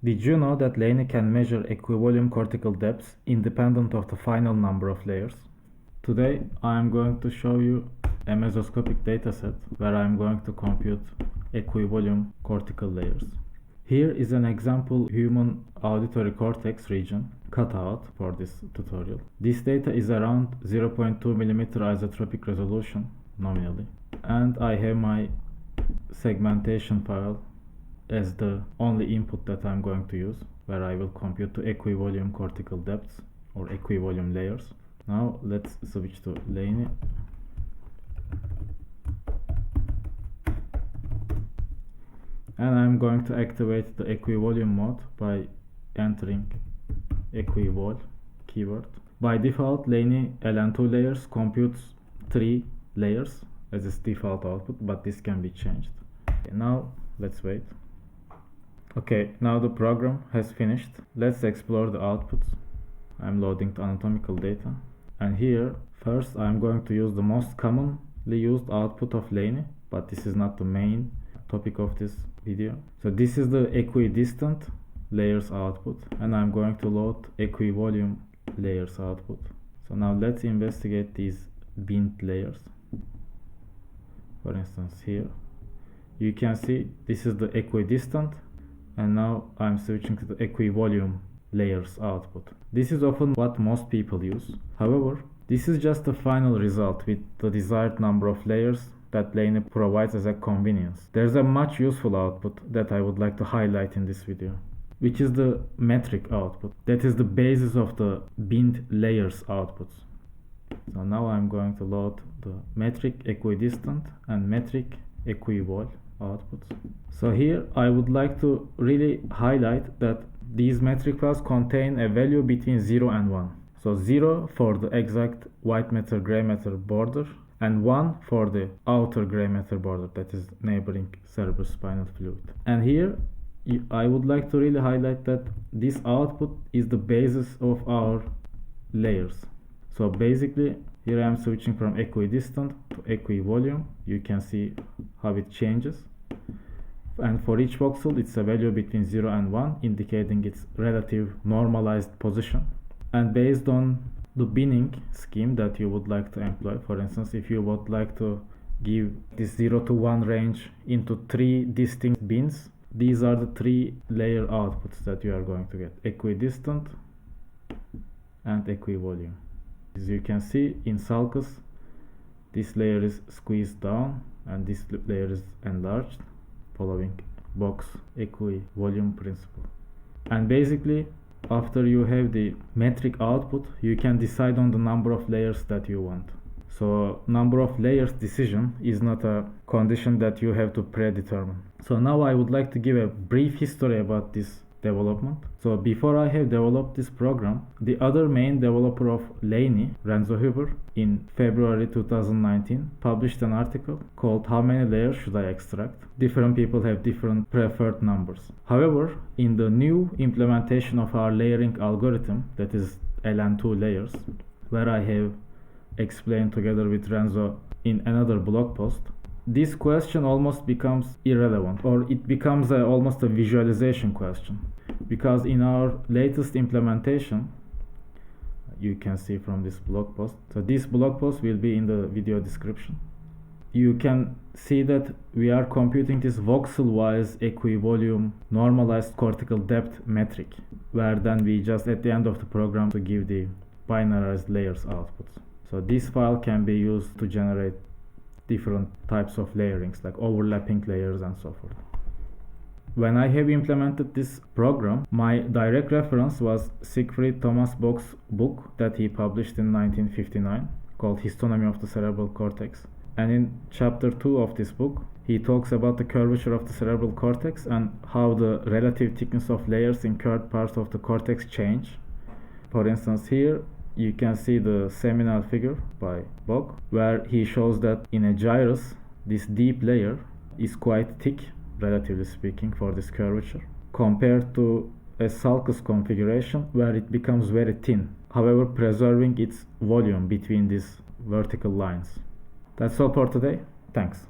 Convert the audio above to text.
Did you know that LayNii can measure equivolume cortical depths independent of the final number of layers? Today I am going to show you a mesoscopic dataset where I am going to compute equivolume cortical layers. Here is an example human auditory cortex region cut out for this tutorial. This data is around 0.2 mm isotropic resolution nominally, and I have my segmentation file as the only input that I'm going to use, where I will compute the equivolume cortical depths or equivolume layers. Now let's switch to LayNii. And I'm going to activate the equivolume mode by entering equivol keyword. By default, LayNii LN2 layers computes 3 layers as its default output, but this can be changed. Okay, now let's wait. Okay, now the program has finished. Let's explore the outputs. I'm loading the anatomical data, and here first I'm going to use the most commonly used output of LayNii, but this is not the main topic of this video. So this is the equidistant layers output, and I'm going to load equivolume layers output. So now let's investigate these binned layers. For instance, here you can see this is the equidistant, and now I'm switching to the equivolume layers output. This is often what most people use. However, this is just the final result with the desired number of layers that LayNii provides as a convenience. There's a much useful output that I would like to highlight in this video, which is the metric output. That is the basis of the binned layers outputs. So now I'm going to load the metric equidistant and metric equivol outputs. So here I would like to really highlight that these metric files contain a value between 0 and 1. So 0 for the exact white matter gray matter border, and 1 for the outer gray matter border, that is neighboring cerebrospinal fluid. And here I would like to really highlight that this output is the basis of our layers. So basically here I am switching from equidistant to equivolume. You can see how it changes, and for each voxel it's a value between 0 and 1, indicating its relative normalized position. And based on the binning scheme that you would like to employ, for instance, if you would like to give this 0 to 1 range into 3 distinct bins, these are the 3 layer outputs that you are going to get: equidistant and equivolume. As you can see in sulcus, this layer is squeezed down and this layer is enlarged, following Bok's equivolume principle. And basically, after you have the metric output, you can decide on the number of layers that you want. So number of layers decision is not a condition that you have to predetermine. So now I would like to give a brief history about this development. So before I have developed this program, the other main developer of LayNii, Renzo Huber, in February 2019 published an article called "How many layers should I extract?" Different people have different preferred numbers. However, in the new implementation of our layering algorithm, that is LN2 layers, where I have explained together with Renzo in another blog post, this question almost becomes irrelevant, or it becomes almost a visualization question, because in our latest implementation, you can see from this blog post, so this blog post will be in the video description, you can see that we are computing this voxel-wise equivolume normalized cortical depth metric, where then we just at the end of the program to give the binarized layers outputs. So this file can be used to generate different types of layerings, like overlapping layers and so forth. When I have implemented this program, my direct reference was Sigfried Thomas Bok's book that he published in 1959 called Histonomy of the Cerebral Cortex. And in chapter 2 of this book, he talks about the curvature of the cerebral cortex and how the relative thickness of layers in curved parts of the cortex change. For instance, here you can see the seminal figure by Bok, where he shows that in a gyrus, this deep layer is quite thick, relatively speaking, for this curvature, compared to a sulcus configuration where it becomes very thin, however preserving its volume between these vertical lines. That's all for today. Thanks.